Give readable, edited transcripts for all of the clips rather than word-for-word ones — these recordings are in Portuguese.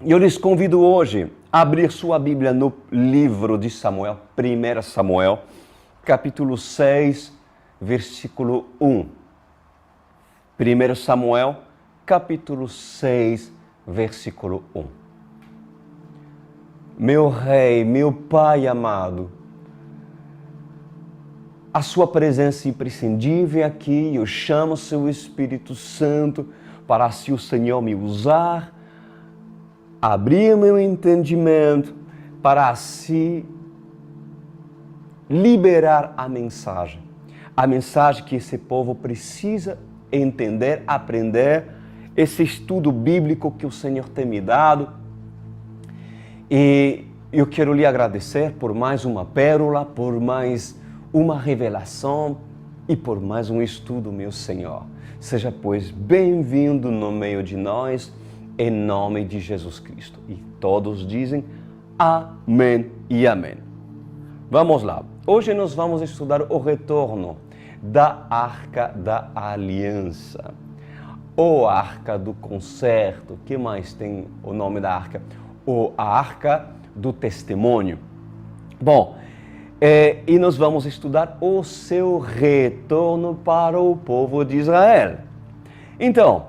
Eu lhes convido hoje a abrir sua Bíblia no livro de Samuel, 1 Samuel, capítulo 6, versículo 1. 1 Samuel, capítulo 6, versículo 1. Meu Rei, meu Pai amado, a sua presença imprescindível aqui, eu chamo o seu Espírito Santo para assim o Senhor me usar, abrir meu entendimento, para assim liberar a mensagem que esse povo precisa entender, aprender, esse estudo bíblico que o Senhor tem me dado. E eu quero lhe agradecer por mais uma pérola, por mais uma revelação e por mais um estudo, meu Senhor. Seja, pois, bem-vindo no meio de nós, em nome de Jesus Cristo. E todos dizem amém e amém. Vamos lá. Hoje nós vamos estudar o retorno da Arca da Aliança, ou Arca do Concerto. Que mais tem o nome da Arca? Ou a Arca do Testemunho. Bom, e nós vamos estudar o seu retorno para o povo de Israel. Então,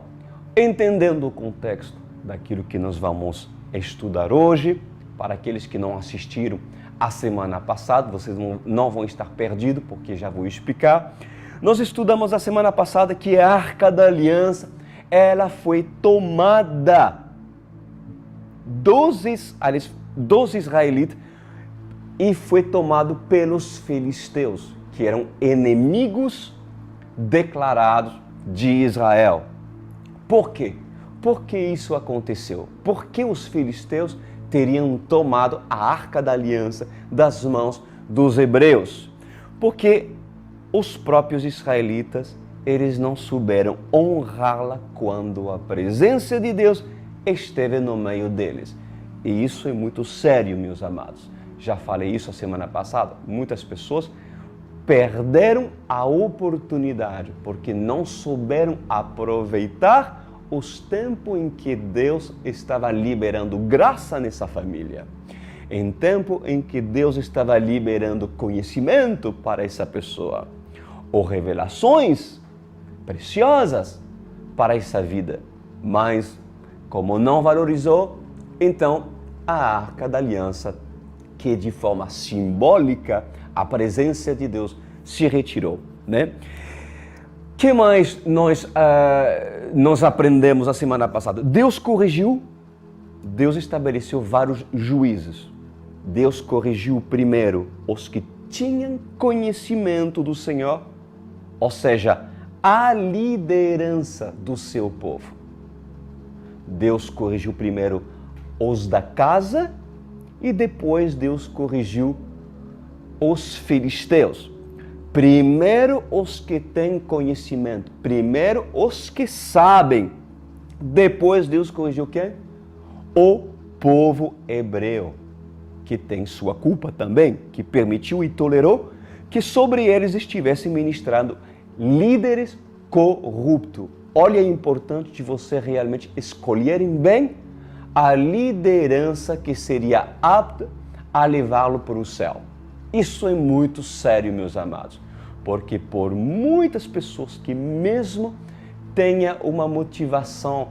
entendendo o contexto daquilo que nós vamos estudar hoje, para aqueles que não assistiram a semana passada, vocês não vão estar perdidos, porque já vou explicar. Nós estudamos a semana passada que a Arca da Aliança, ela foi tomada dos israelitas e foi tomado pelos filisteus, que eram inimigos declarados de Israel. Por quê? Por que isso aconteceu? Por que os filisteus teriam tomado a Arca da Aliança das mãos dos hebreus? Porque os próprios israelitas, eles não souberam honrá-la quando a presença de Deus esteve no meio deles. E isso é muito sério, meus amados. Já falei isso a semana passada. Muitas pessoas perderam a oportunidade porque não souberam aproveitar os tempos em que Deus estava liberando graça nessa família. Em tempo em que Deus estava liberando conhecimento para essa pessoa, ou revelações preciosas para essa vida. Mas, como não valorizou, então a Arca da Aliança, que de forma simbólica a presença de Deus se retirou, né? Que mais nós aprendemos a semana passada? Deus corrigiu, Deus estabeleceu vários juízes. Deus corrigiu primeiro os que tinham conhecimento do Senhor, ou seja, a liderança do seu povo. Deus corrigiu primeiro os da casa e depois Deus corrigiu os filisteus. Primeiro os que têm conhecimento, primeiro os que sabem. Depois Deus corrigiu quem? O povo hebreu, que tem sua culpa também, que permitiu e tolerou que sobre eles estivessem ministrando líderes corruptos. Olha, é importante de você realmente escolherem bem a liderança que seria apta a levá-lo para o céu. Isso é muito sério, meus amados, porque por muitas pessoas que mesmo tenha uma motivação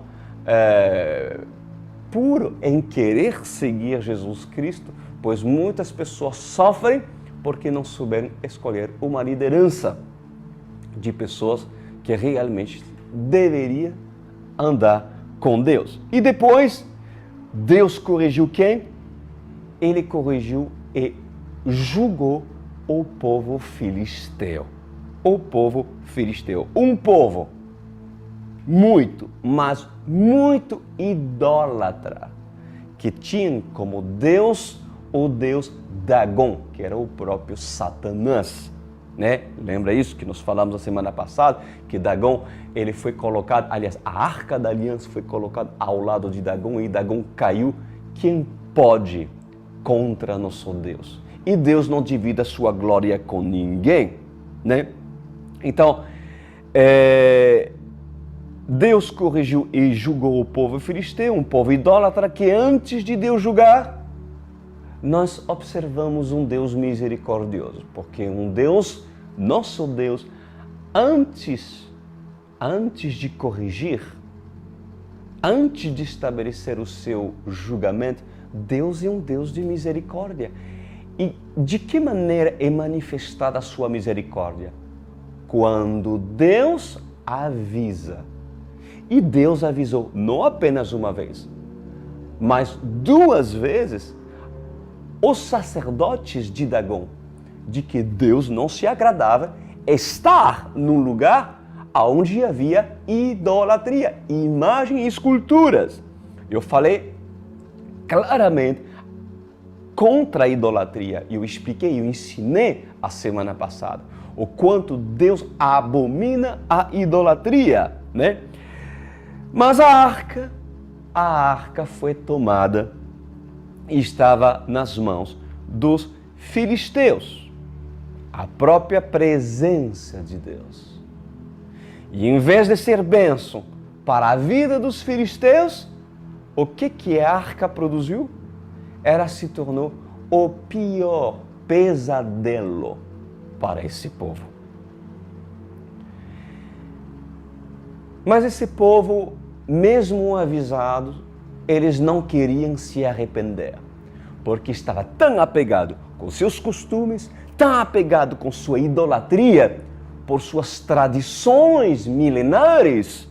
pura em querer seguir Jesus Cristo, pois muitas pessoas sofrem porque não souberam escolher uma liderança de pessoas que realmente deveria andar com Deus. E depois, Deus corrigiu quem? Ele corrigiu e julgou o povo filisteu. O povo filisteu. Um povo muito, mas muito idólatra, que tinha como Deus o deus Dagon, que era o próprio Satanás, né? Lembra isso que nós falamos a semana passada? Que Dagon, ele foi colocado, aliás, a Arca da Aliança foi colocada ao lado de Dagon e Dagon caiu. Quem pode contra nosso Deus? E Deus não divide a sua glória com ninguém, né? Então, Deus corrigiu e julgou o povo filisteu, um povo idólatra, que antes de Deus julgar, nós observamos um Deus misericordioso, porque um Deus, nosso Deus, antes de corrigir, antes de estabelecer o seu julgamento, Deus é um Deus de misericórdia. E de que maneira é manifestada a sua misericórdia? Quando Deus avisa. E Deus avisou não apenas uma vez, mas 2 vezes os sacerdotes de Dagom, de que Deus não se agradava estar num lugar onde havia idolatria, imagem e esculturas. Eu falei claramente contra a idolatria. Eu expliquei, eu ensinei a semana passada o quanto Deus abomina a idolatria, né? Mas a arca foi tomada e estava nas mãos dos filisteus, a própria presença de Deus. E em vez de ser bênção para a vida dos filisteus, o que a arca produziu? Ela se tornou o pior pesadelo para esse povo. Mas esse povo, mesmo avisado, eles não queriam se arrepender, porque estava tão apegado com seus costumes, tão apegado com sua idolatria, por suas tradições milenares.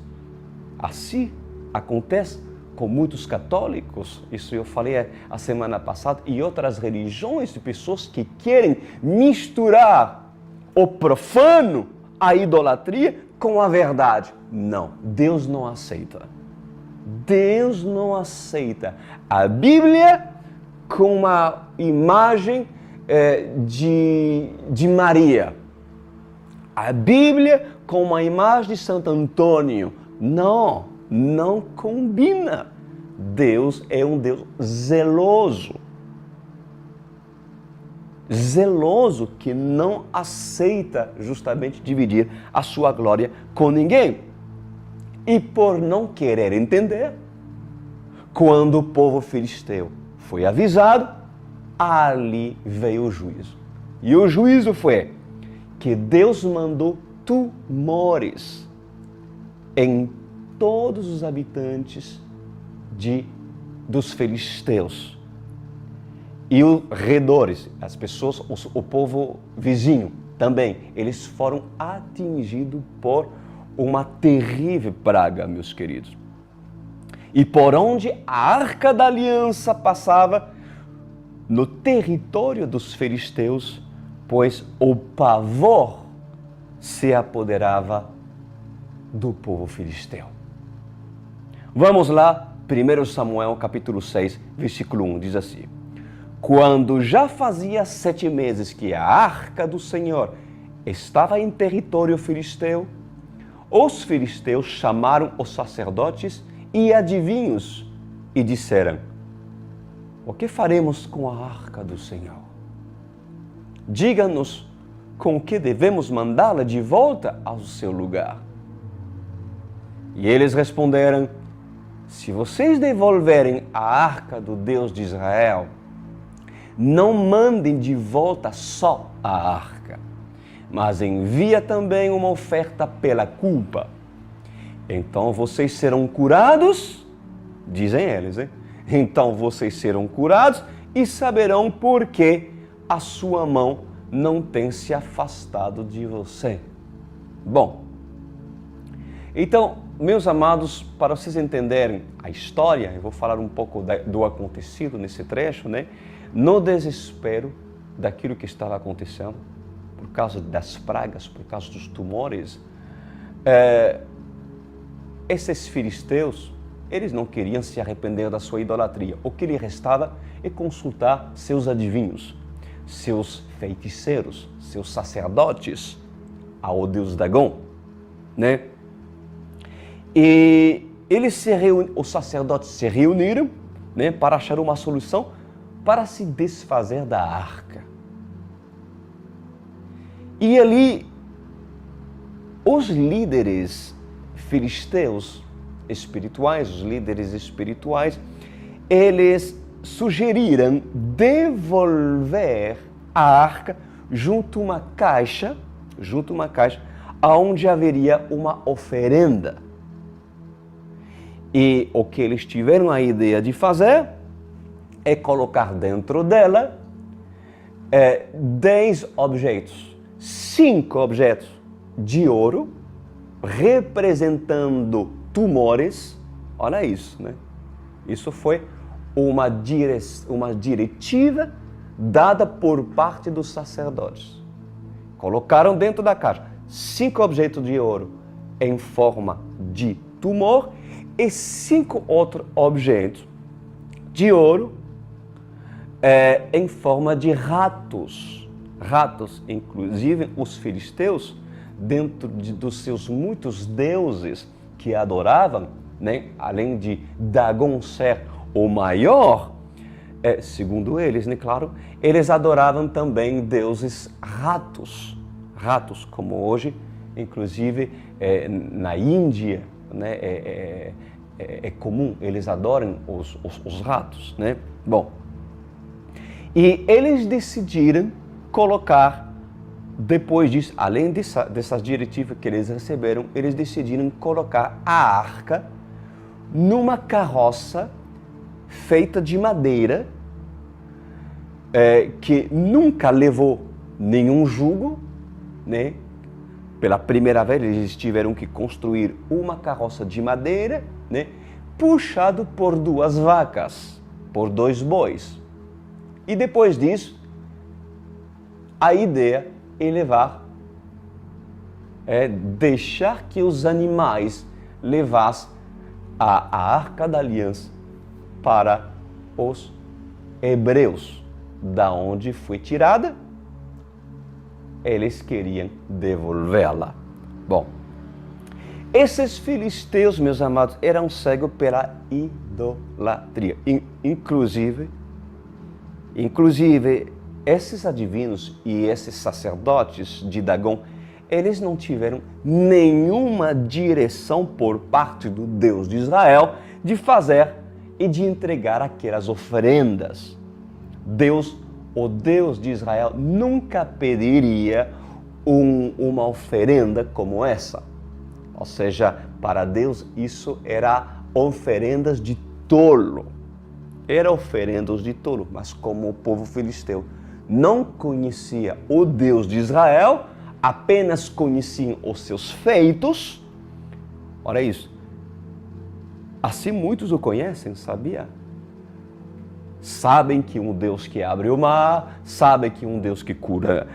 Assim acontece com muitos católicos, isso eu falei a semana passada, e outras religiões, de pessoas que querem misturar o profano, a idolatria, com a verdade. Não, Deus não aceita. Deus não aceita a Bíblia com uma imagem de Maria. A Bíblia com uma imagem de Santo Antônio. Não, não combina. Deus é um Deus zeloso. Zeloso, que não aceita justamente dividir a sua glória com ninguém. E por não querer entender, quando o povo filisteu foi avisado, ali veio o juízo. E o juízo foi que Deus mandou tumores em todos os habitantes dos filisteus. E os redores, as pessoas, o povo vizinho também, eles foram atingidos por uma terrível praga, meus queridos. E por onde a Arca da Aliança passava, no território dos filisteus, pois o pavor se apoderava do povo filisteu. Vamos lá, 1 Samuel capítulo 6, versículo 1, diz assim: Quando já fazia 7 meses que a Arca do Senhor estava em território filisteu, os filisteus chamaram os sacerdotes e adivinhos e disseram: O que faremos com a Arca do Senhor? Diga-nos com que devemos mandá-la de volta ao seu lugar. E eles responderam: Se vocês devolverem a Arca do Deus de Israel, não mandem de volta só a arca, mas envia também uma oferta pela culpa. Então vocês serão curados, dizem eles, hein? Então vocês serão curados e saberão por que a sua mão não tem se afastado de você. Bom, então, meus amados, para vocês entenderem a história, eu vou falar um pouco do acontecido nesse trecho, né? No desespero daquilo que estava acontecendo, por causa das pragas, por causa dos tumores, esses filisteus, eles não queriam se arrepender da sua idolatria. O que lhe restava é consultar seus adivinhos, seus feiticeiros, seus sacerdotes, ao deus Dagom, né? E os sacerdotes se reuniram, né, para achar uma solução para se desfazer da arca. E ali, os líderes filisteus espirituais, os líderes espirituais, eles sugeriram devolver a arca junto a uma caixa, onde haveria uma oferenda. E o que eles tiveram a ideia de fazer é colocar dentro dela 10 objetos, 5 objetos de ouro, representando tumores. Olha isso, né? Isso foi uma diretiva dada por parte dos sacerdotes. Colocaram dentro da caixa 5 objetos de ouro em forma de tumor e 5 outros objetos de ouro em forma de ratos. Ratos, inclusive os filisteus, dentro dos seus muitos deuses que adoravam, né? Além de Dagon ser o maior, segundo eles, né? Claro, eles adoravam também deuses ratos. Ratos, como hoje, inclusive na Índia, né? É comum, eles adoram os ratos, né? Bom, e eles decidiram colocar, depois disso, além dessas diretivas que eles receberam, eles decidiram colocar a arca numa carroça feita de madeira, que nunca levou nenhum jugo, né? Pela primeira vez eles tiveram que construir uma carroça de madeira, né? Puxado por 2 vacas, por 2 bois. E depois disso, a ideia é deixar que os animais levassem a Arca da Aliança para os hebreus, da onde foi tirada. Eles queriam devolvê-la. Bom, esses filisteus, meus amados, eram cegos pela idolatria. Inclusive, esses adivinos e esses sacerdotes de Dagon, eles não tiveram nenhuma direção por parte do Deus de Israel de fazer e de entregar aquelas oferendas. O Deus de Israel nunca pediria uma oferenda como essa. Ou seja, para Deus isso era oferendas de tolo. Era oferendas de tolo, mas como o povo filisteu não conhecia o Deus de Israel, apenas conheciam os seus feitos. Olha isso. Assim muitos o conhecem, sabia? Sabem que um Deus que abre o mar, sabem que um Deus que cura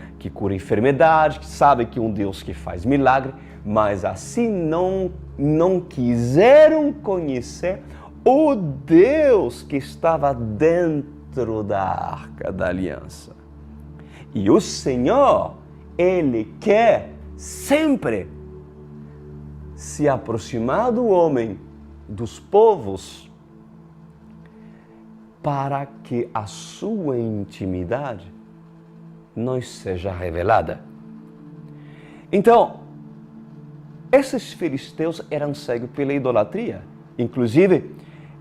enfermidade, sabem que um Deus que faz milagre, mas assim não quiseram conhecer o Deus que estava dentro da Arca da Aliança. E o Senhor, Ele quer sempre se aproximar do homem, dos povos, para que a sua intimidade nos seja revelada. Então, esses filisteus eram cegos pela idolatria. Inclusive,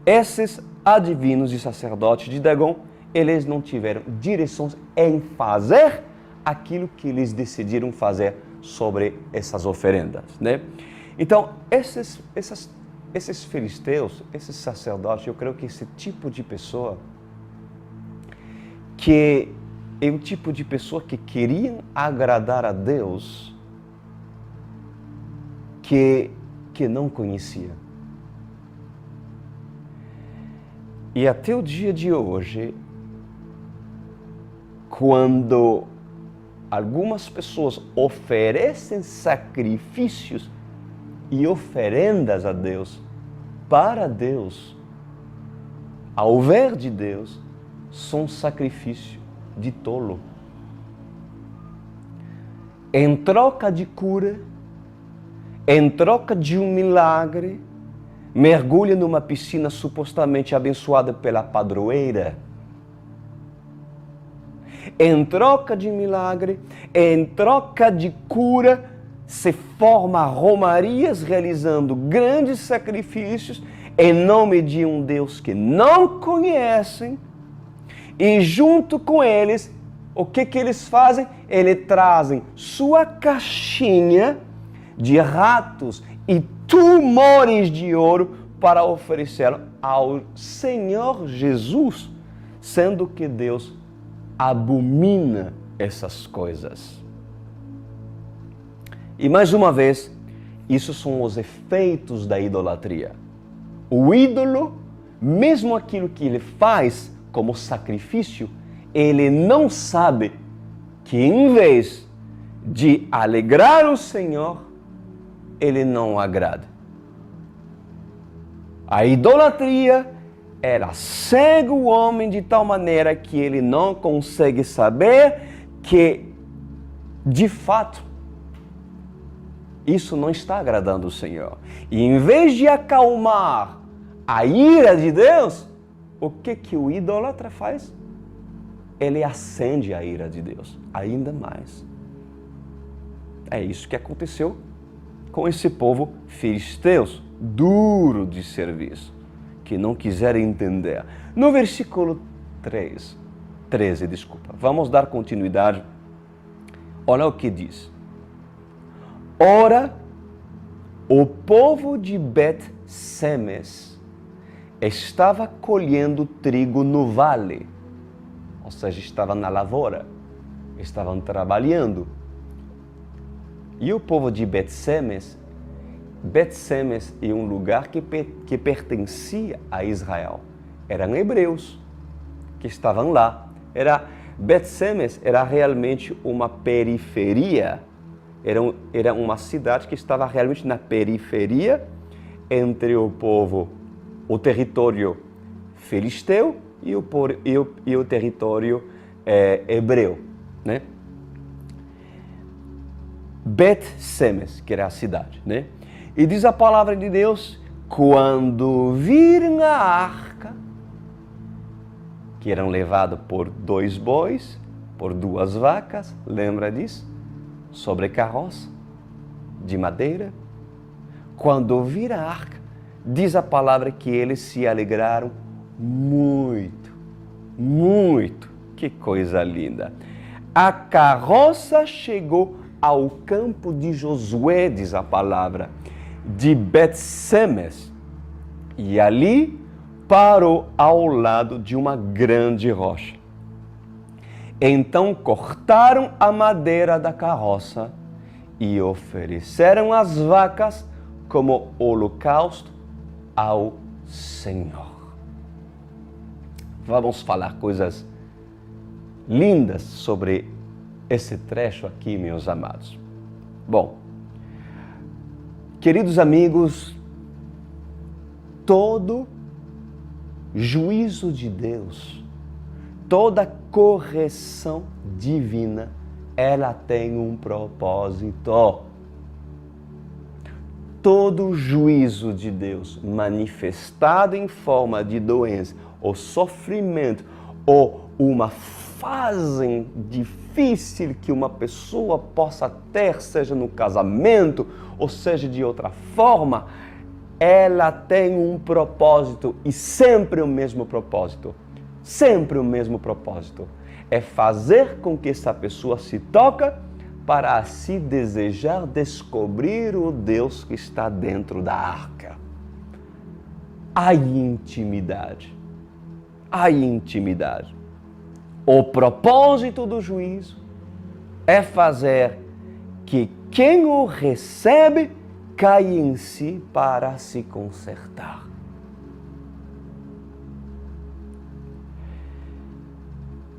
esses adivinos e sacerdotes de Dagon, eles não tiveram direções em fazer aquilo que eles decidiram fazer sobre essas oferendas, né? Então, esses filisteus, esses sacerdotes, eu creio que esse tipo de pessoa, que é o tipo de pessoa que queriam agradar a Deus, que não conhecia. E até o dia de hoje, quando algumas pessoas oferecem sacrifícios e oferendas a Deus, para Deus, ao ver de Deus, são sacrifício de tolo. Em troca de cura, em troca de um milagre, mergulha numa piscina supostamente abençoada pela padroeira. Em troca de milagre, em troca de cura, se forma romarias realizando grandes sacrifícios em nome de um Deus que não conhecem, e junto com eles, o que eles fazem? Eles trazem sua caixinha de ratos e tumores de ouro para oferecê-lo ao Senhor Jesus, sendo que Deus abomina essas coisas. E mais uma vez, isso são os efeitos da idolatria. O ídolo, mesmo aquilo que ele faz como sacrifício, ele não sabe que em vez de alegrar o Senhor, ele não agrada. A idolatria, ela cega o homem de tal maneira que ele não consegue saber que, de fato, isso não está agradando o Senhor. E em vez de acalmar a ira de Deus, o que o idólatra faz? Ele acende a ira de Deus ainda mais. É isso que aconteceu com esse povo filisteus, duro de serviço, que não quiseram entender. No versículo 13, vamos dar continuidade. Olha o que diz. Ora, o povo de Bet-Semes estava colhendo trigo no vale, ou seja, estava na lavoura, estavam trabalhando. E o povo de Bet-Semes é um lugar que pertencia a Israel. Eram hebreus que estavam lá. Bet-Semes era realmente uma periferia. Era uma cidade que estava realmente na periferia entre o território filisteu e o território hebreu, né? Bet-Semes, que era a cidade, né? E diz a palavra de Deus, quando viram a arca, que eram levados por 2 bois, por 2 vacas, lembra disso? Sobre carroça, de madeira. Quando viram a arca, diz a palavra que eles se alegraram muito, muito. Que coisa linda. A carroça chegou ao campo de Josué, diz a palavra, de Bet-Semes, e ali parou ao lado de uma grande rocha. Então cortaram a madeira da carroça e ofereceram as vacas como holocausto ao Senhor. Vamos falar coisas lindas sobre esse trecho aqui, meus amados. Bom, queridos amigos, todo juízo de Deus, toda correção divina, ela tem um propósito. Todo juízo de Deus manifestado em forma de doença, ou sofrimento, ou uma fase difícil que uma pessoa possa ter, seja no casamento, ou seja de outra forma, ela tem um propósito e sempre o mesmo propósito. Sempre o mesmo propósito. É fazer com que essa pessoa se toque para assim desejar descobrir o Deus que está dentro da arca. A intimidade. A intimidade. O propósito do juízo é fazer que quem o recebe caia em si para se consertar.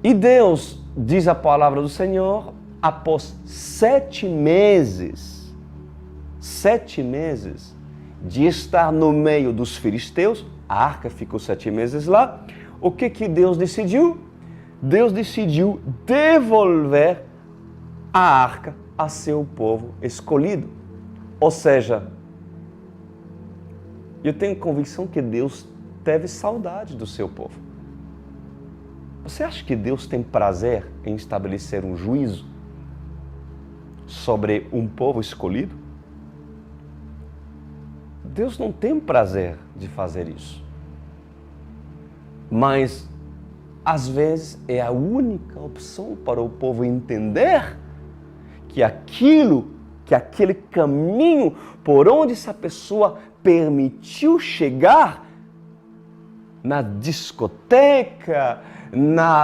E Deus, diz a palavra do Senhor, após 7 meses de estar no meio dos filisteus, a arca ficou 7 meses lá, o que Deus decidiu? Deus decidiu devolver a arca a seu povo escolhido. Ou seja, eu tenho convicção que Deus teve saudade do seu povo. Você acha que Deus tem prazer em estabelecer um juízo sobre um povo escolhido? Deus não tem prazer de fazer isso. Mas, às vezes, é a única opção para o povo entender que aquele caminho por onde essa pessoa permitiu chegar na discoteca,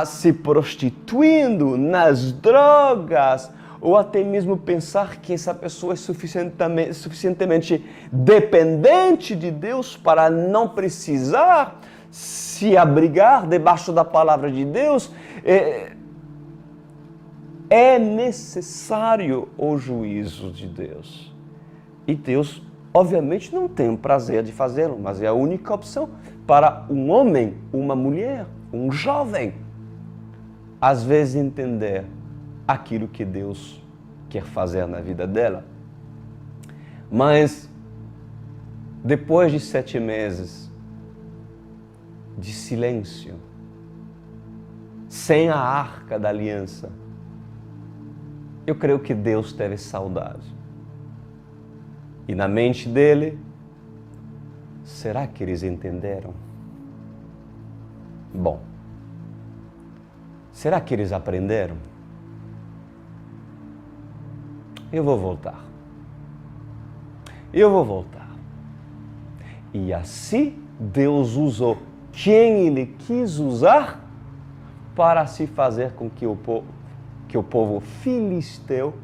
se prostituindo, nas drogas, ou até mesmo pensar que essa pessoa é suficientemente dependente de Deus para não precisar se abrigar debaixo da palavra de Deus, é necessário o juízo de Deus. E Deus, obviamente, não tem o prazer de fazê-lo, mas é a única opção para um homem, uma mulher, um jovem, às vezes entender aquilo que Deus quer fazer na vida dela. Mas, depois de 7 meses de silêncio, sem a arca da aliança, eu creio que Deus teve saudade. E na mente dele, será que eles entenderam? Bom, será que eles aprenderam? Eu vou voltar. E assim Deus usou quem Ele quis usar para se fazer com que o povo filisteu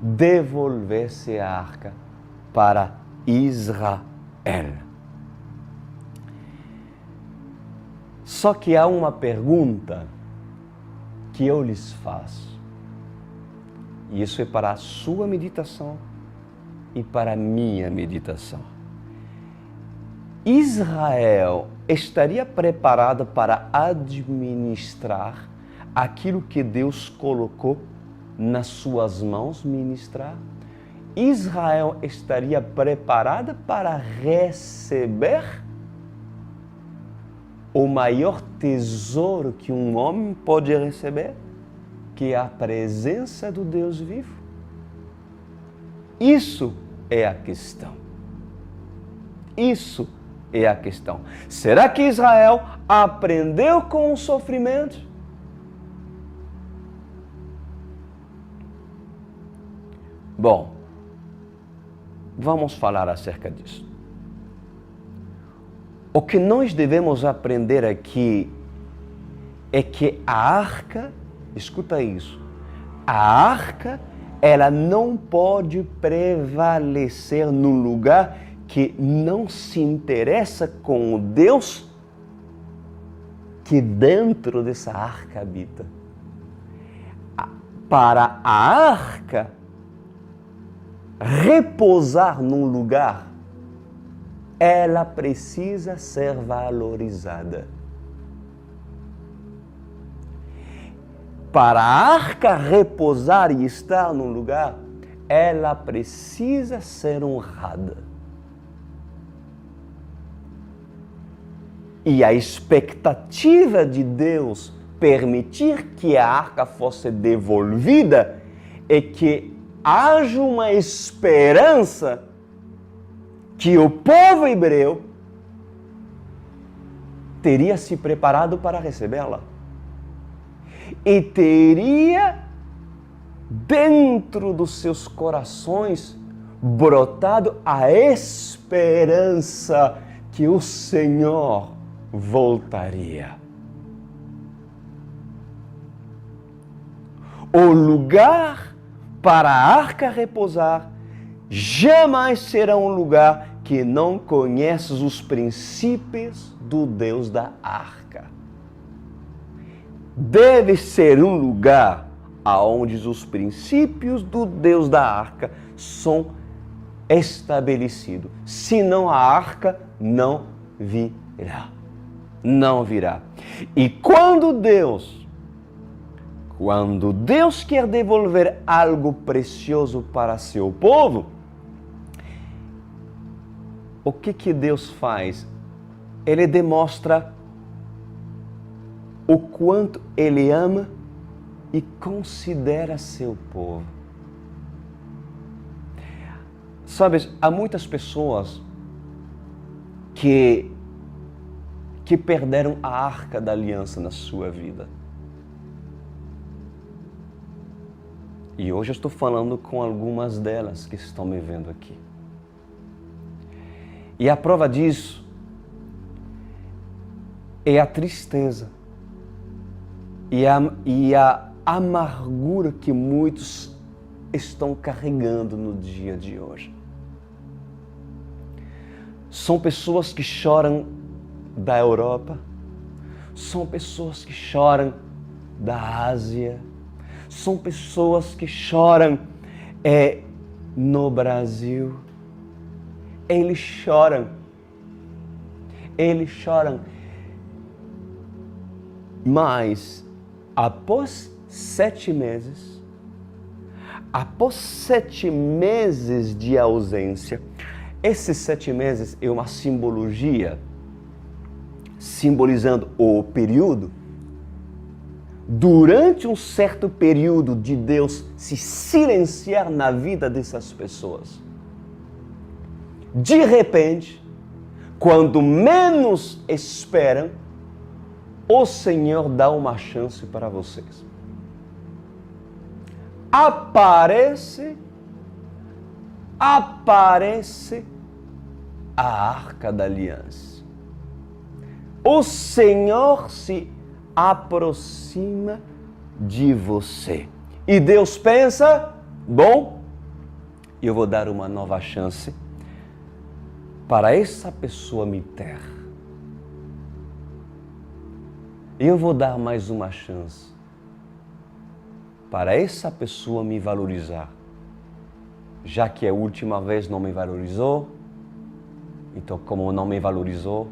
devolvesse a arca para Israel. Só que há uma pergunta que eu lhes faço. E isso é para a sua meditação e para a minha meditação. Israel estaria preparado para administrar aquilo que Deus colocou nas suas mãos ministrar? Israel estaria preparada para receber o maior tesouro que um homem pode receber, que é a presença do Deus vivo? Isso é a questão. Isso é a questão. Será que Israel aprendeu com o sofrimento? Bom, vamos falar acerca disso. O que nós devemos aprender aqui é que a arca, escuta isso, a arca, ela não pode prevalecer num lugar que não se interessa com o Deus que dentro dessa arca habita. Para a arca repousar num lugar, ela precisa ser valorizada. Para a arca repousar e estar num lugar, ela precisa ser honrada. E a expectativa de Deus permitir que a arca fosse devolvida é que haja uma esperança que o povo hebreu teria se preparado para recebê-la. E teria dentro dos seus corações brotado a esperança que o Senhor voltaria. O lugar para a arca repousar jamais será um lugar que não conheces os princípios do Deus da arca. Deve ser um lugar aonde os princípios do Deus da arca são estabelecidos. Senão a arca não virá. Não virá. E quando Deus quer devolver algo precioso para seu povo, o que Deus faz? Ele demonstra o quanto Ele ama e considera seu povo. Sabes, há muitas pessoas que perderam a arca da aliança na sua vida. E hoje eu estou falando com algumas delas que estão me vendo aqui. E a prova disso é a tristeza e a amargura que muitos estão carregando no dia de hoje. São pessoas que choram da Europa, são pessoas que choram da Ásia, são pessoas que choram no Brasil. Eles choram. Mas após 7 meses, após 7 meses de ausência, esses 7 meses é uma simbologia, simbolizando o período. Durante um certo período de Deus se silenciar na vida dessas pessoas. De repente, quando menos esperam, o Senhor dá uma chance para vocês. Aparece a Arca da Aliança. O Senhor se aproxima de você. E Deus pensa, bom, eu vou dar uma nova chance para essa pessoa me ter. Eu vou dar mais uma chance para essa pessoa me valorizar. Já que a última vez não me valorizou, então como não me valorizou,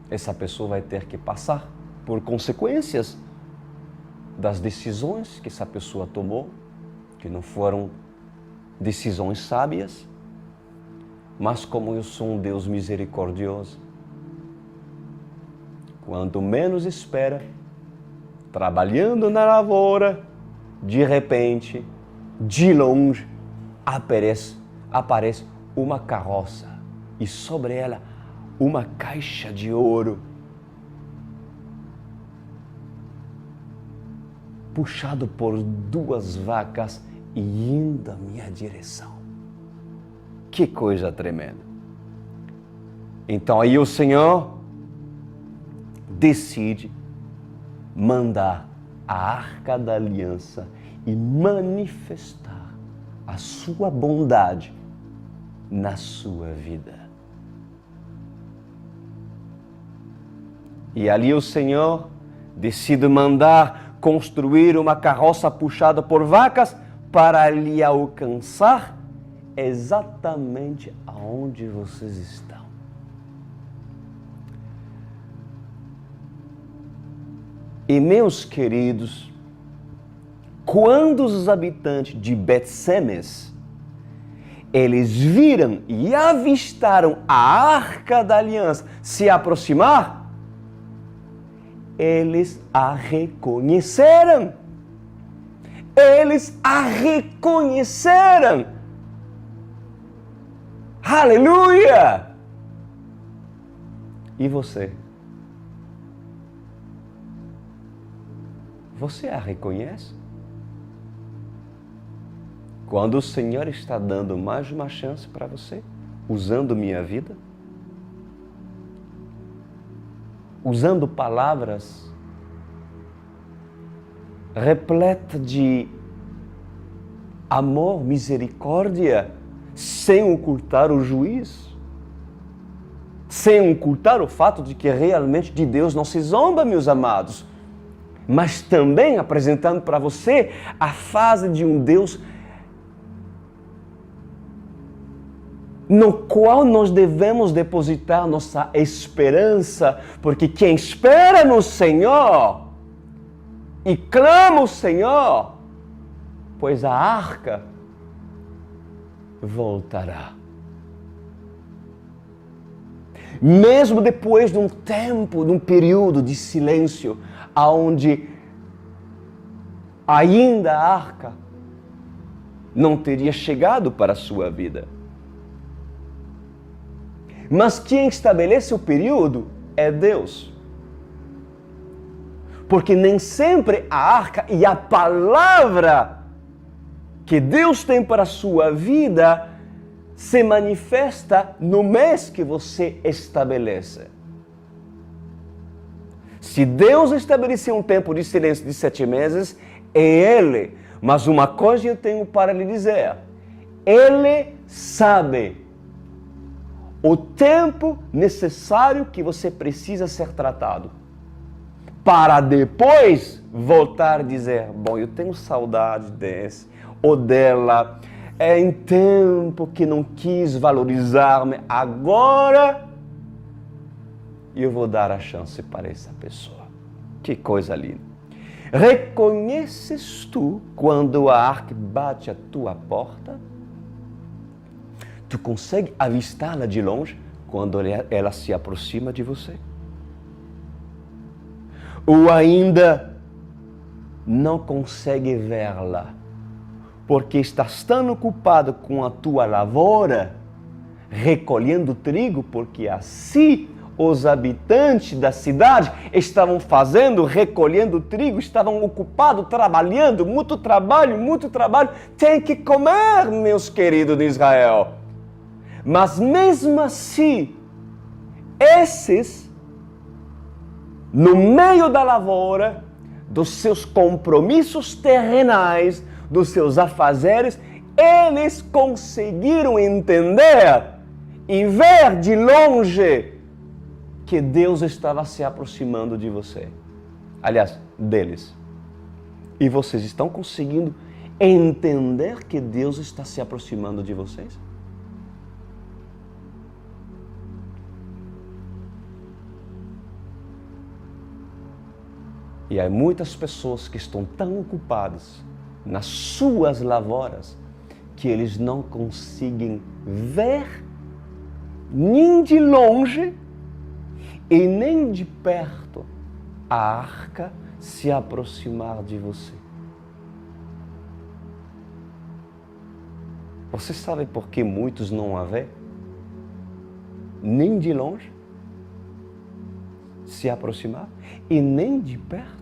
essa pessoa vai ter que passar por consequências das decisões que essa pessoa tomou, que não foram decisões sábias, mas como eu sou um Deus misericordioso, quando menos espera, trabalhando na lavoura, de repente, de longe, aparece uma carroça e sobre ela uma caixa de ouro, puxado por 2 vacas e indo à minha direção. Que coisa tremenda! Então aí o Senhor decide mandar a Arca da Aliança e manifestar a sua bondade na sua vida. E ali o Senhor decide mandar construir uma carroça puxada por vacas para lhe alcançar exatamente aonde vocês estão. E meus queridos, quando os habitantes de Bet-Semes, eles viram e avistaram a Arca da Aliança se aproximar, eles a reconheceram. Eles a reconheceram. Aleluia! E você? Você a reconhece? Quando o Senhor está dando mais uma chance para você, usando minha vida, usando palavras repletas de amor, misericórdia, sem ocultar o juízo, sem ocultar o fato de que realmente de Deus não se zomba, meus amados, mas também apresentando para você a fase de um Deus no qual nós devemos depositar nossa esperança, porque quem espera no Senhor e clama o Senhor, pois a arca voltará. Mesmo depois de um tempo, de um período de silêncio, onde ainda a arca não teria chegado para a sua vida. Mas quem estabelece o período é Deus. Porque nem sempre a arca e a palavra que Deus tem para a sua vida se manifesta no mês que você estabelece. Se Deus estabeleceu um tempo de silêncio de 7 meses, é Ele. Mas uma coisa eu tenho para lhe dizer. Ele sabe o tempo necessário que você precisa ser tratado. Para depois voltar a dizer, bom, eu tenho saudade desse ou dela, em tempo que não quis valorizar-me, agora eu vou dar a chance para essa pessoa. Que coisa linda. Reconheces tu quando a arca bate a tua porta? Tu consegue avistá-la de longe quando ela se aproxima de você? Ou ainda não consegue vê-la porque estás tão ocupado com a tua lavoura, recolhendo trigo, porque assim os habitantes da cidade estavam fazendo, recolhendo trigo, estavam ocupados, trabalhando, muito trabalho, tem que comer, meus queridos de Israel. Mas mesmo assim, esses, no meio da lavoura, dos seus compromissos terrenais, dos seus afazeres, eles conseguiram entender e ver de longe que Deus estava se aproximando de você. Aliás, deles. E vocês estão conseguindo entender que Deus está se aproximando de vocês? E há muitas pessoas que estão tão ocupadas nas suas lavouras que eles não conseguem ver nem de longe e nem de perto a arca se aproximar de você. Você sabe por que muitos não a vê? Nem de longe se aproximar e nem de perto.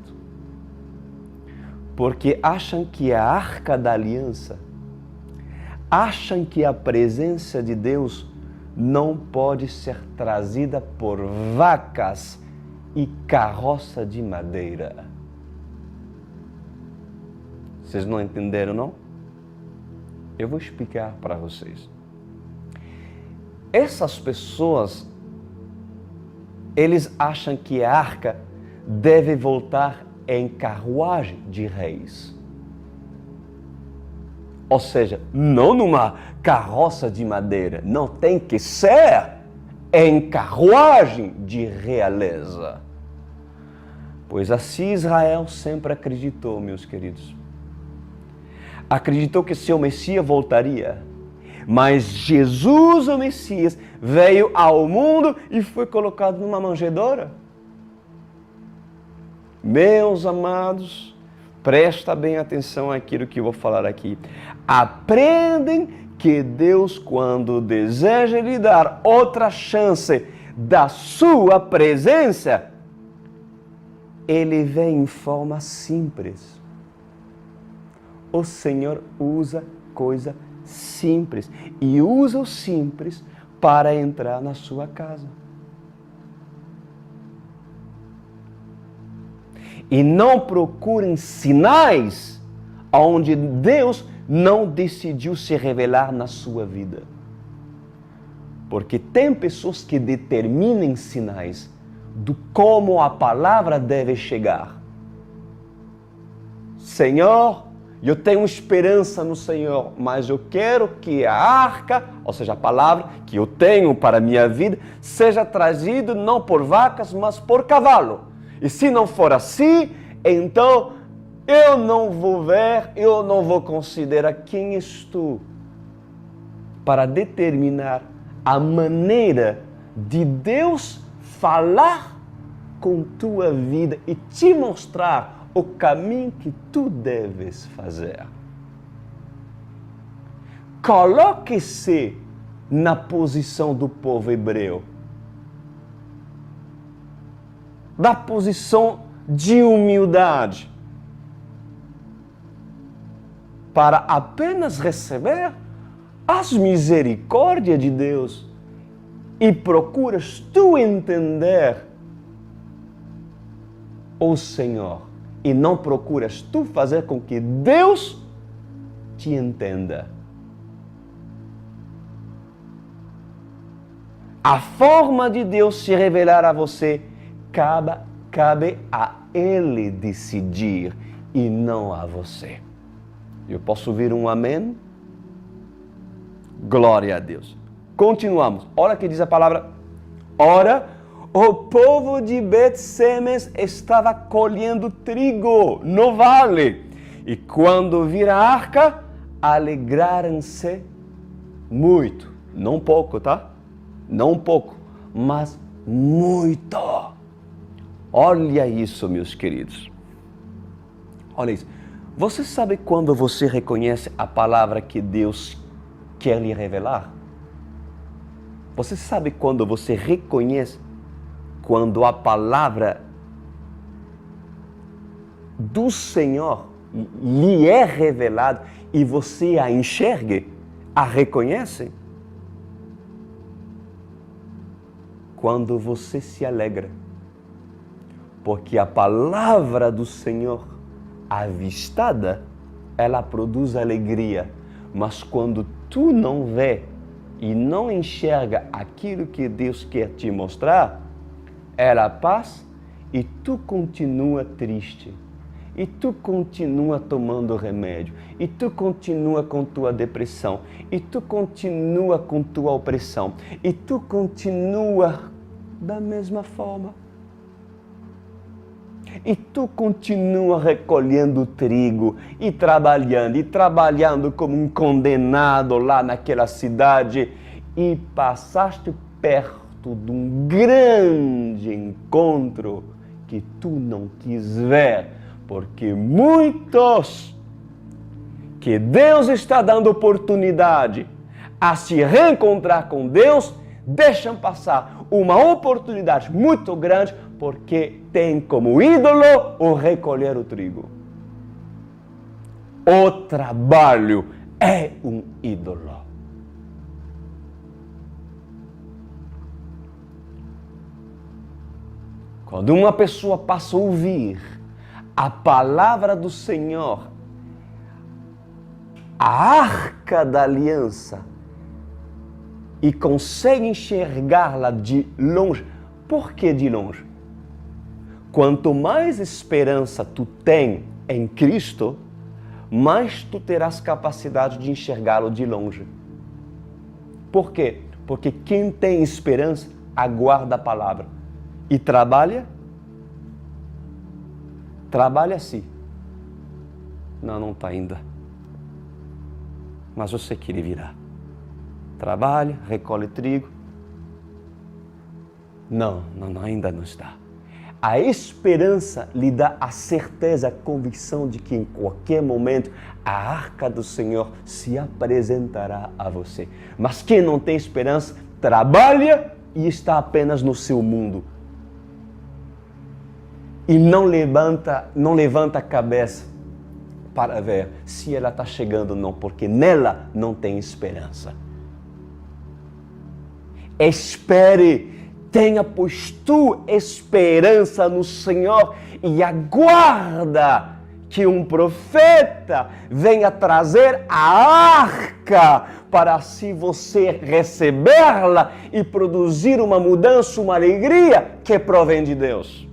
Porque acham que a arca da aliança, acham que a presença de Deus não pode ser trazida por vacas e carroça de madeira. Vocês não entenderam, não? Eu vou explicar para vocês. Essas pessoas, eles acham que a arca deve voltar em carruagem de reis. Ou seja, não numa carroça de madeira, não, tem que ser em carruagem de realeza. Pois assim Israel sempre acreditou, meus queridos. Acreditou que seu Messias voltaria. Mas Jesus, o Messias, veio ao mundo e foi colocado numa manjedoura. Meus amados, presta bem atenção àquilo que eu vou falar aqui. Aprendem que Deus, quando deseja lhe dar outra chance da sua presença, Ele vem em forma simples. O Senhor usa coisa simples e usa o simples para entrar na sua casa. E não procurem sinais onde Deus não decidiu se revelar na sua vida. Porque tem pessoas que determinam sinais do como a palavra deve chegar. Senhor, eu tenho esperança no Senhor, mas eu quero que a arca, ou seja, a palavra que eu tenho para a minha vida, seja trazida não por vacas, mas por cavalo. E se não for assim, então eu não vou ver, eu não vou considerar quem estou para determinar a maneira de Deus falar com tua vida e te mostrar o caminho que tu deves fazer. Coloque-se na posição do povo hebreu, da posição de humildade, para apenas receber as misericórdias de Deus. E procuras tu entender o Senhor, e não procuras tu fazer com que Deus te entenda. A forma de Deus se revelar a você cabe a Ele decidir e não a você. Eu posso ouvir um amém? Glória a Deus. Continuamos. Olha o que diz a palavra. Ora, o povo de Bet-Semes estava colhendo trigo no vale. E quando viram a arca, alegraram-se muito. Não pouco, tá? Não pouco, mas muito. Olha isso, meus queridos. Olha isso. Você sabe quando você reconhece a palavra que Deus quer lhe revelar? Você sabe quando você reconhece quando a palavra do Senhor lhe é revelada e você a enxerga, a reconhece? Quando você se alegra, porque a palavra do Senhor avistada, ela produz alegria, mas quando tu não vê e não enxerga aquilo que Deus quer te mostrar, ela passa e tu continua triste, e tu continua tomando remédio, e tu continua com tua depressão, e tu continua com tua opressão, e tu continua da mesma forma. E tu continua recolhendo trigo e trabalhando como um condenado lá naquela cidade, e passaste perto de um grande encontro que tu não quis ver, porque muitos que Deus está dando oportunidade a se reencontrar com Deus, deixam passar uma oportunidade muito grande porque tem como ídolo o recolher o trigo. O trabalho é um ídolo. Quando uma pessoa passa a ouvir a palavra do Senhor, a arca da aliança, e consegue enxergá-la de longe. Por que de longe? Quanto mais esperança tu tem em Cristo, mais tu terás capacidade de enxergá-lo de longe. Por quê? Porque quem tem esperança aguarda a palavra e trabalha assim. Não está ainda. Mas eu sei que ele virá. Trabalha, recolhe trigo. Não, ainda não está. A esperança lhe dá a certeza, a convicção de que em qualquer momento a arca do Senhor se apresentará a você. Mas quem não tem esperança, trabalha e está apenas no seu mundo. E não levanta a cabeça para ver se ela está chegando ou não, porque nela não tem esperança. Espere, tenha pois tu esperança no Senhor e aguarda que um profeta venha trazer a arca para assim você recebê-la e produzir uma mudança, uma alegria que provém de Deus.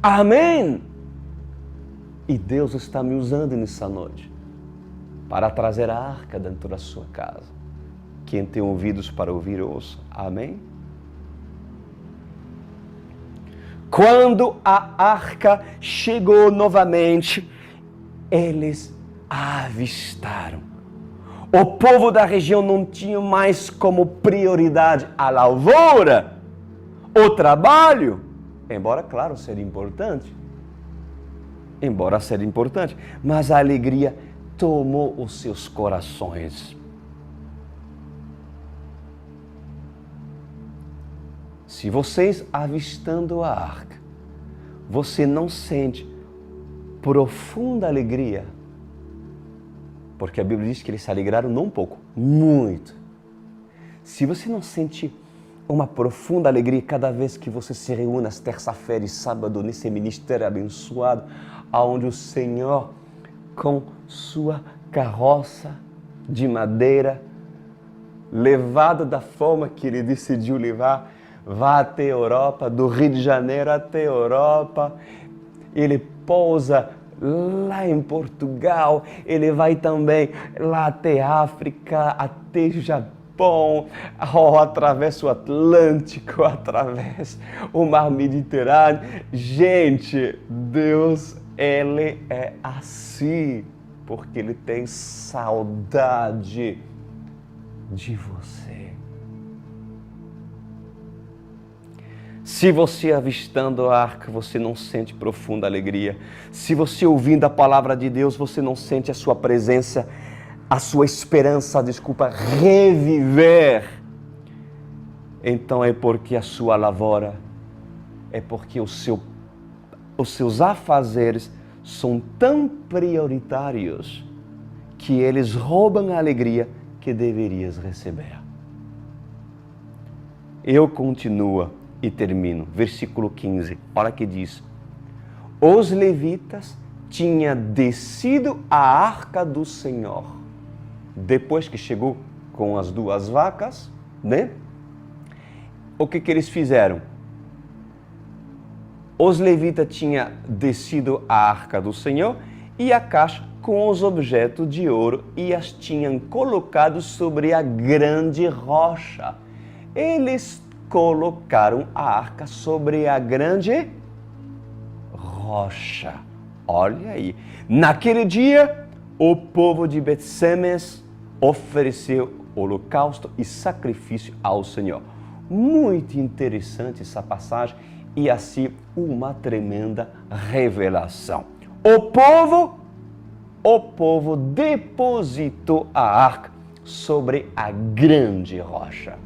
Amém? E Deus está me usando nessa noite para trazer a arca dentro da sua casa. Quem tem ouvidos para ouvir, ouça. Amém? Quando a arca chegou novamente, eles a avistaram. O povo da região não tinha mais como prioridade a lavoura, o trabalho, embora, claro, seria importante. embora seja importante, mas a alegria tomou os seus corações. Se vocês avistando a arca, você não sente profunda alegria, porque a Bíblia diz que eles se alegraram não um pouco, muito. Se você não sente uma profunda alegria cada vez que você se reúne às terça-feira e sábado nesse ministério abençoado, onde o Senhor, com sua carroça de madeira, levado da forma que Ele decidiu levar, vai até a Europa, do Rio de Janeiro até a Europa, Ele pousa lá em Portugal, Ele vai também lá até a África, até o Japão, atravessa o Atlântico, atravessa o Mar Mediterrâneo. Gente, Deus, Ele é assim, porque Ele tem saudade de você. Se você avistando a arca, você não sente profunda alegria. Se você ouvindo a palavra de Deus, você não sente a sua presença, a sua esperança, reviver. Então é porque a sua lavoura, é porque os seus afazeres são tão prioritários que eles roubam a alegria que deverias receber. Eu continuo e termino. Versículo 15. Olha que diz. Os levitas tinham descido a arca do Senhor. Depois que chegou com as 2 vacas, né? O que eles fizeram? Os levitas tinham descido a arca do Senhor e a caixa com os objetos de ouro e as tinham colocado sobre a grande rocha. Eles colocaram a arca sobre a grande rocha. Olha aí. Naquele dia, o povo de Bet-Semes ofereceu holocausto e sacrifício ao Senhor. Muito interessante essa passagem e assim uma tremenda revelação. O povo depositou a arca sobre a grande rocha.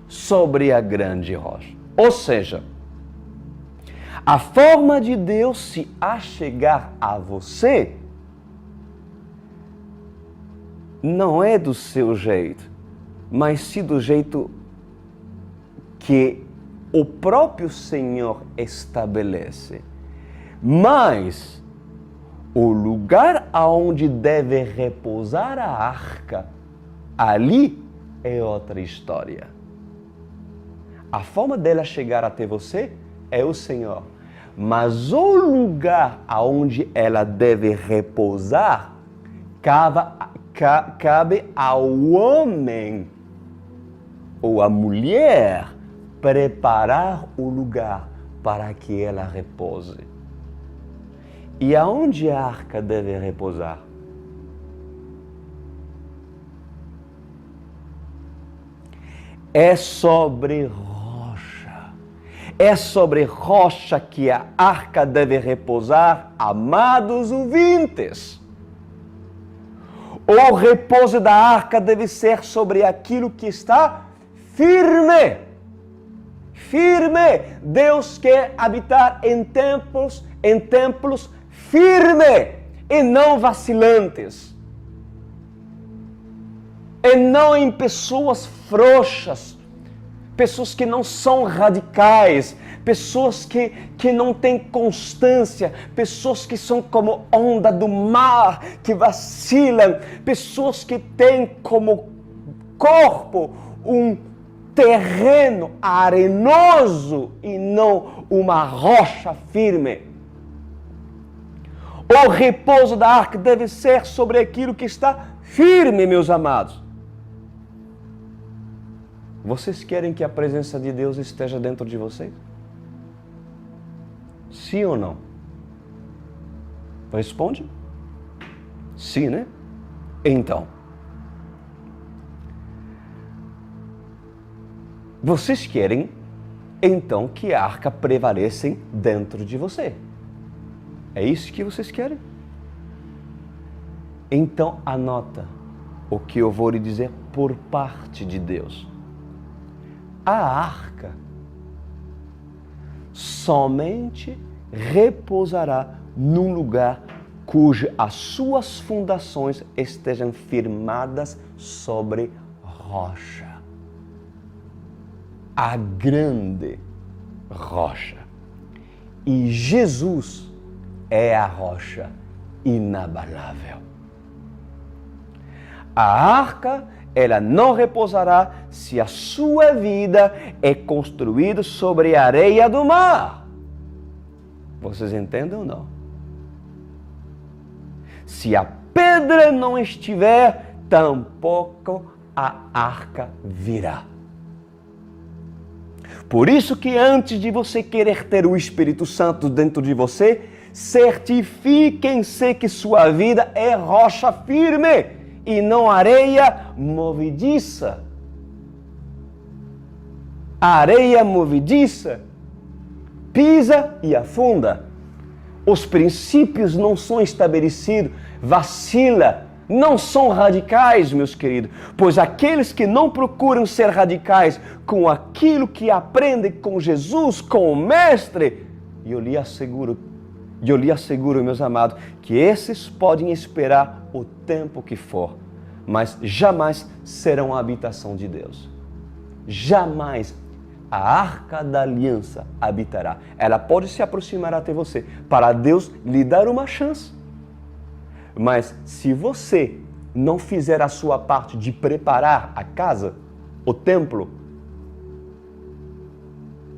Sobre a grande rocha. Ou seja, a forma de Deus se achegar a você não é do seu jeito, mas sim do jeito que o próprio Senhor estabelece. Mas o lugar aonde deve repousar a arca, ali é outra história. A forma dela chegar até você é o Senhor. Mas o lugar aonde ela deve repousar cabe ao homem ou à mulher preparar o lugar para que ela repouse. E aonde a arca deve repousar? É sobre rocha. É sobre rocha que a arca deve repousar, amados ouvintes. O repouso da arca deve ser sobre aquilo que está firme. Firme. Deus quer habitar em templos firmes e não vacilantes. E não em pessoas frouxas, pessoas que não são radicais, pessoas que não têm constância, pessoas que são como onda do mar, que vacilam, pessoas que têm como corpo um terreno arenoso e não uma rocha firme. O repouso da arca deve ser sobre aquilo que está firme, meus amados. Vocês querem que a presença de Deus esteja dentro de vocês? Sim ou não? Responde. Sim, né? Então, vocês querem, então, que a arca prevaleça dentro de você. É isso que vocês querem? Então anota o que eu vou lhe dizer por parte de Deus. A arca somente repousará num lugar cujas as suas fundações estejam firmadas sobre rocha. A grande rocha. E Jesus é a rocha inabalável. A arca, ela não repousará se a sua vida é construída sobre a areia do mar. Vocês entendem ou não? Se a pedra não estiver, tampouco a arca virá. Por isso que antes de você querer ter o Espírito Santo dentro de você, certifiquem-se que sua vida é rocha firme e não areia movediça. A areia movediça pisa e afunda. Os princípios não são estabelecidos, vacila, não são radicais, meus queridos, pois aqueles que não procuram ser radicais com aquilo que aprendem com Jesus, com o Mestre, eu lhe asseguro, meus amados, que esses podem esperar o tempo que for, mas jamais serão a habitação de Deus. Jamais a arca da aliança habitará. Ela pode se aproximar até você, para Deus lhe dar uma chance. Mas se você não fizer a sua parte de preparar a casa, o templo,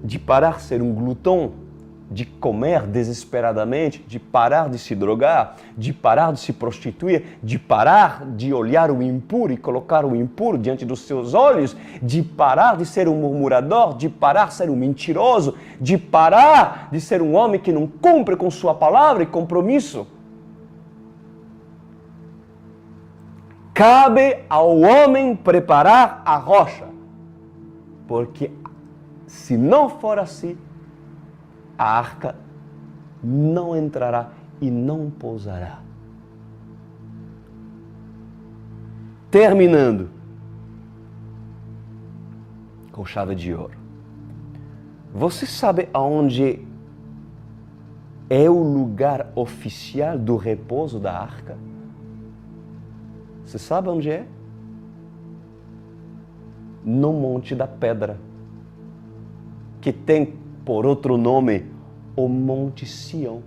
de parar de ser um glutão, de comer desesperadamente, de parar de se drogar, de parar de se prostituir, de parar de olhar o impuro e colocar o impuro diante dos seus olhos, de parar de ser um murmurador, de parar de ser um mentiroso, de parar de ser um homem que não cumpre com sua palavra e compromisso. Cabe ao homem preparar a rocha, porque se não for assim, a arca não entrará e não pousará. Terminando com chave de ouro. Você sabe aonde é o lugar oficial do repouso da arca? Você sabe onde é? No Monte da Pedra, que tem por outro nome o Monte Sião,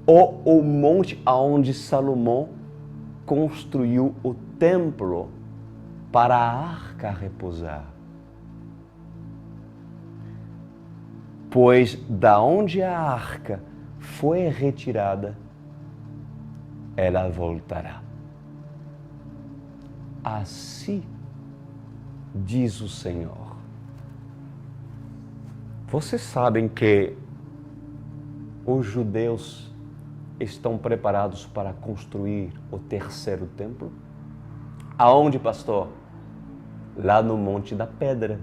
ou o monte aonde Salomão construiu o templo para a arca repousar. Pois da onde a arca foi retirada, ela voltará. Assim diz o Senhor. Vocês sabem que os judeus estão preparados para construir o terceiro templo? Aonde, pastor? Lá no Monte da Pedra.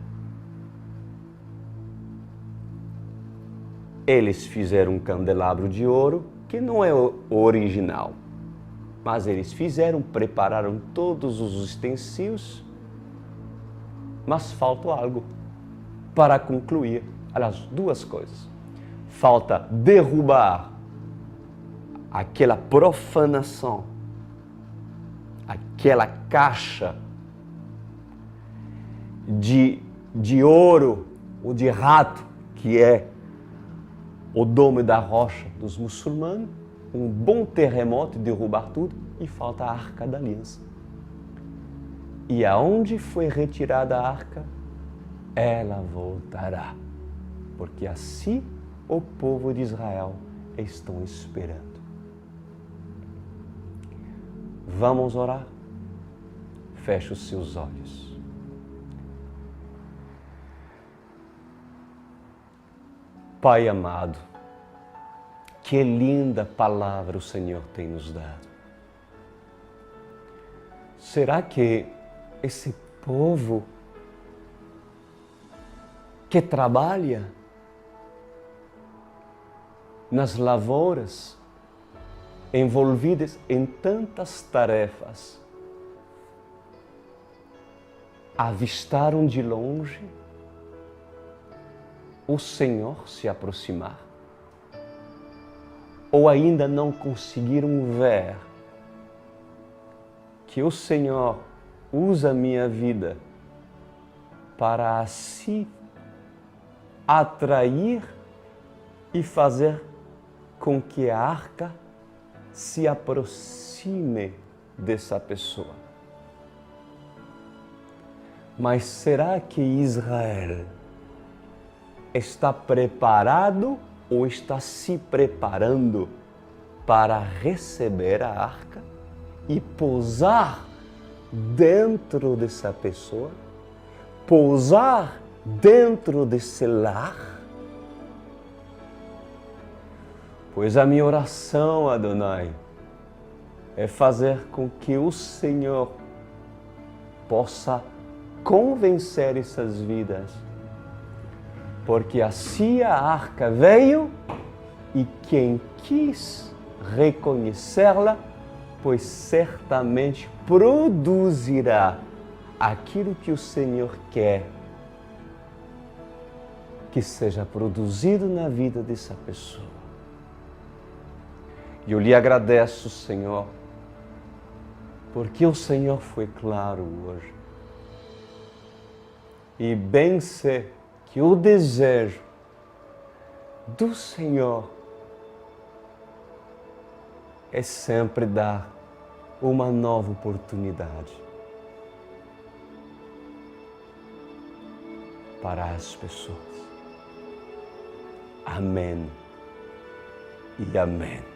Eles fizeram um candelabro de ouro, que não é o original, mas eles prepararam todos os utensílios, mas falta algo para concluir. Aliás, duas coisas. Falta derrubar aquela profanação, aquela caixa de ouro ou de rato, que é o dome da rocha dos muçulmanos, um bom terremoto, derrubar tudo, e falta a Arca da Aliança. E aonde foi retirada a arca, ela voltará, porque assim o povo de Israel estão esperando. Vamos orar? Feche os seus olhos. Pai amado, que linda palavra o Senhor tem nos dado. Será que esse povo que trabalha nas lavouras envolvidas em tantas tarefas, avistaram de longe o Senhor se aproximar? Ou ainda não conseguiram ver que o Senhor usa a minha vida para assim atrair e fazer com que a arca se aproxime dessa pessoa? Mas será que Israel está preparado ou está se preparando para receber a arca e pousar dentro dessa pessoa? Pousar dentro desse lar? Pois a minha oração, Adonai, é fazer com que o Senhor possa convencer essas vidas, porque assim a arca veio e quem quis reconhecê-la, pois certamente produzirá aquilo que o Senhor quer que seja produzido na vida dessa pessoa. E eu lhe agradeço, Senhor, porque o Senhor foi claro hoje. E bem sei que o desejo do Senhor é sempre dar uma nova oportunidade para as pessoas. Amém e amém.